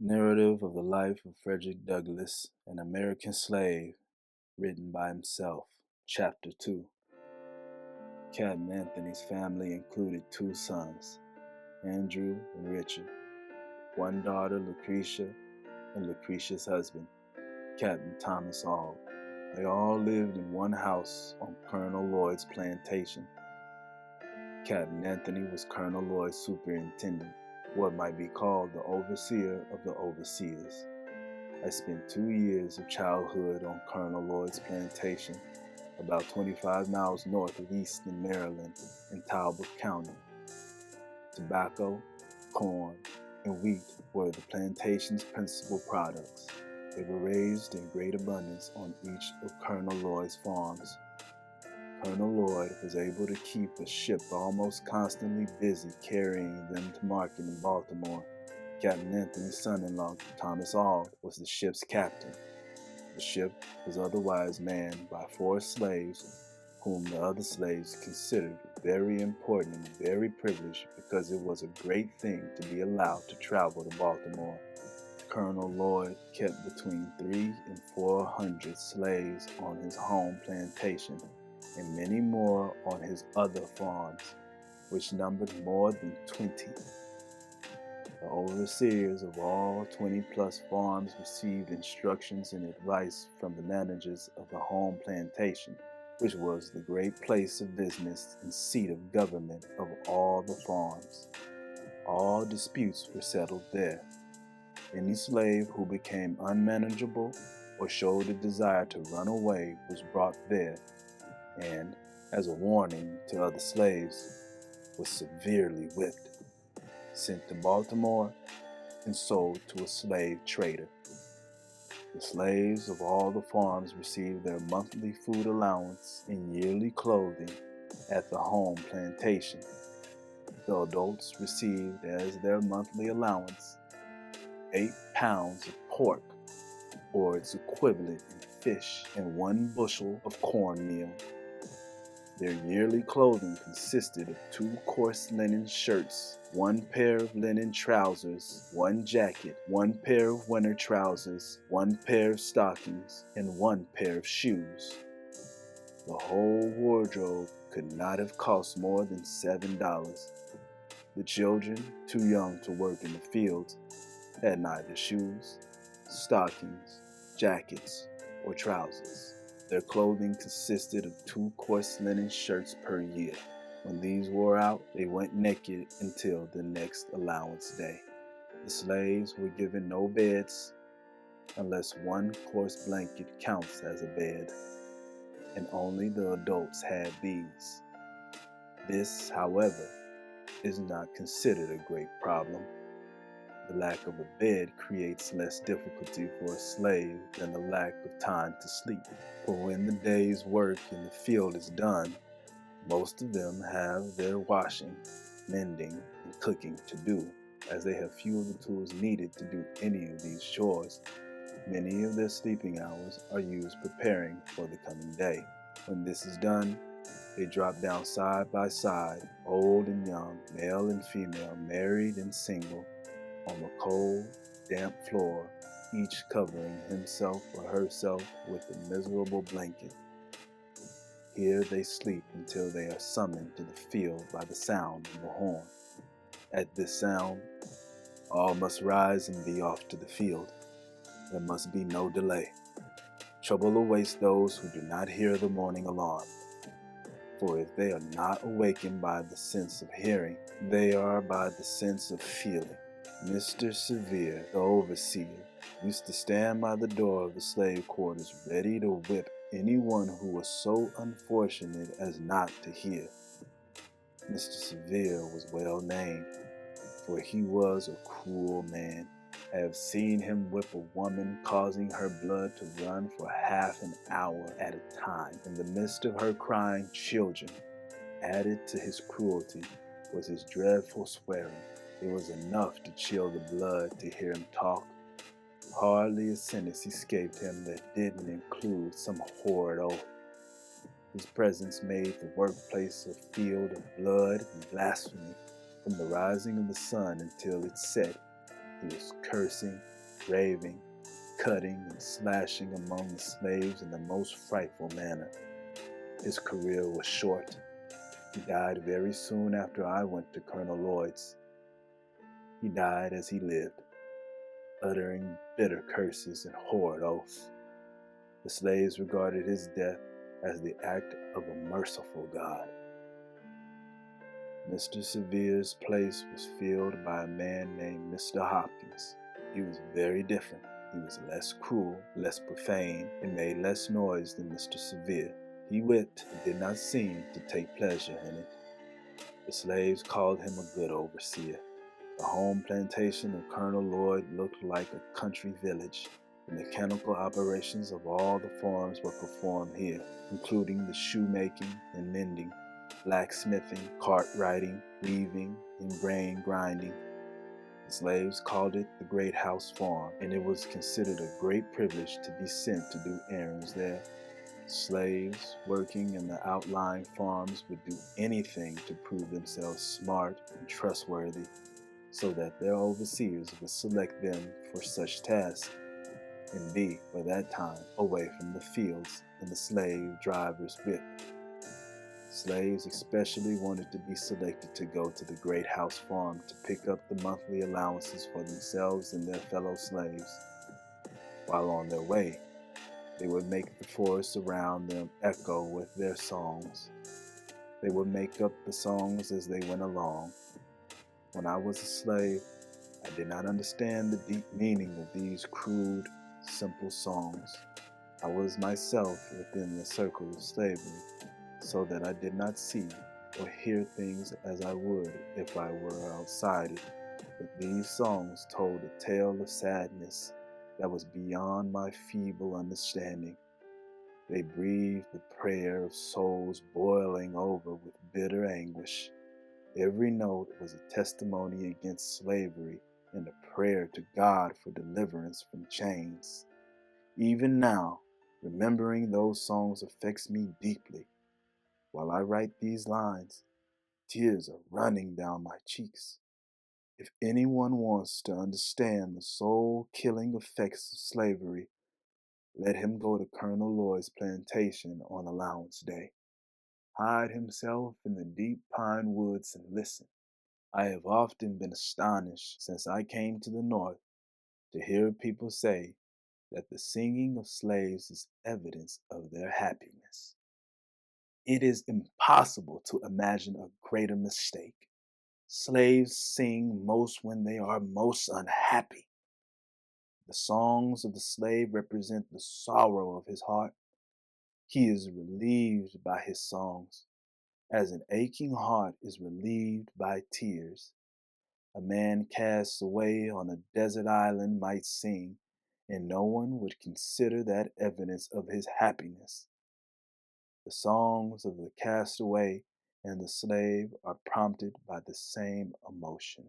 Narrative of the life of Frederick Douglass, an American slave, written by himself. Chapter 2. Captain Anthony's family included two sons, Andrew and Richard, one daughter, Lucretia, and Lucretia's husband, Captain Thomas Auld. They all lived in one house on Colonel Lloyd's plantation. Captain Anthony was Colonel Lloyd's superintendent, what might be called the overseer of the overseers. I spent 2 years of childhood on Colonel Lloyd's plantation, about 25 miles north of Easton, Maryland, in Talbot County. Tobacco, corn, and wheat were the plantation's principal products. They were raised in great abundance on each of Colonel Lloyd's farms. Colonel Lloyd was able to keep a ship almost constantly busy carrying them to market in Baltimore. Captain Anthony's son-in-law, Thomas Auld, was the ship's captain. The ship was otherwise manned by 4 slaves, whom the other slaves considered very important and very privileged because it was a great thing to be allowed to travel to Baltimore. Colonel Lloyd kept between 300 and 400 slaves on his home plantation, and many more on his other farms, which numbered more than 20. The overseers of all 20-plus farms received instructions and advice from the managers of the home plantation, which was the great place of business and seat of government of all the farms. All disputes were settled there. Any slave who became unmanageable or showed a desire to run away was brought there and, as a warning to other slaves, was severely whipped, sent to Baltimore, and sold to a slave trader. The slaves of all the farms received their monthly food allowance and yearly clothing at the home plantation. The adults received as their monthly allowance 8 pounds of pork, or its equivalent in fish, and 1 bushel of cornmeal. Their yearly clothing consisted of 2 coarse linen shirts, 1 pair of linen trousers, 1 jacket, 1 pair of winter trousers, 1 pair of stockings, and 1 pair of shoes. The whole wardrobe could not have cost more than $7. The children, too young to work in the fields, had neither shoes, stockings, jackets, or trousers. Their clothing consisted of 2 coarse linen shirts per year. When these wore out, they went naked until the next allowance day. The slaves were given no beds, unless 1 coarse blanket counts as a bed, and only the adults had these. This, however, is not considered a great problem. The lack of a bed creates less difficulty for a slave than the lack of time to sleep. For when the day's work in the field is done, most of them have their washing, mending, and cooking to do, as they have few of the tools needed to do any of these chores. Many of their sleeping hours are used preparing for the coming day. When this is done, they drop down side by side, old and young, male and female, married and single, on the cold, damp floor, each covering himself or herself with a miserable blanket. Here they sleep until they are summoned to the field by the sound of the horn. At this sound, all must rise and be off to the field. There must be no delay. Trouble awaits those who do not hear the morning alarm. For if they are not awakened by the sense of hearing, they are by the sense of feeling. Mr. Sevier, the overseer, used to stand by the door of the slave quarters ready to whip anyone who was so unfortunate as not to hear. Mr. Sevier was well named, for he was a cruel man. I have seen him whip a woman, causing her blood to run for half an hour at a time. In the midst of her crying children, added to his cruelty was his dreadful swearing. It was enough to chill the blood to hear him talk. Hardly a sentence escaped him that didn't include some horrid oath. His presence made the workplace a field of blood and blasphemy. From the rising of the sun until it set, he was cursing raving, cutting, and slashing among the slaves in the most frightful manner. His career was short. He died very soon after I went to Colonel Lloyd's. He died as he lived, uttering bitter curses and horrid oaths. The slaves regarded his death as the act of a merciful God. Mr. Severe's place was filled by a man named Mr. Hopkins. He was very different. He was less cruel, less profane, and made less noise than Mr. Severe. He whipped and did not seem to take pleasure in it. The slaves called him a good overseer. The home plantation of Colonel Lloyd looked like a country village. The mechanical operations of all the farms were performed here, including the shoemaking and mending, blacksmithing, cart riding, weaving, and grain grinding. The slaves called it the Great House Farm, and it was considered a great privilege to be sent to do errands there. Slaves working in the outlying farms would do anything to prove themselves smart and trustworthy, so that their overseers would select them for such tasks and be, by that time, away from the fields and the slave driver's whip. Slaves especially wanted to be selected to go to the Great House Farm to pick up the monthly allowances for themselves and their fellow slaves. While on their way, they would make the forest around them echo with their songs. They would make up the songs as they went along. When I was a slave, I did not understand the deep meaning of these crude, simple songs. I was myself within the circle of slavery, so that I did not see or hear things as I would if I were outside it. But these songs told a tale of sadness that was beyond my feeble understanding. They breathed the prayer of souls boiling over with bitter anguish. Every note was a testimony against slavery and a prayer to God for deliverance from chains. Even now, remembering those songs affects me deeply. While I write these lines, tears are running down my cheeks. If anyone wants to understand the soul-killing effects of slavery, let him go to Colonel Lloyd's plantation on allowance day. Hide himself in the deep pine woods and listen. I have often been astonished since I came to the North to hear people say that the singing of slaves is evidence of their happiness. It is impossible to imagine a greater mistake. Slaves sing most when they are most unhappy. The songs of the slave represent the sorrow of his heart. He is relieved by his songs, as an aching heart is relieved by tears. A man cast away on a desert island might sing, and no one would consider that evidence of his happiness. The songs of the castaway and the slave are prompted by the same emotion.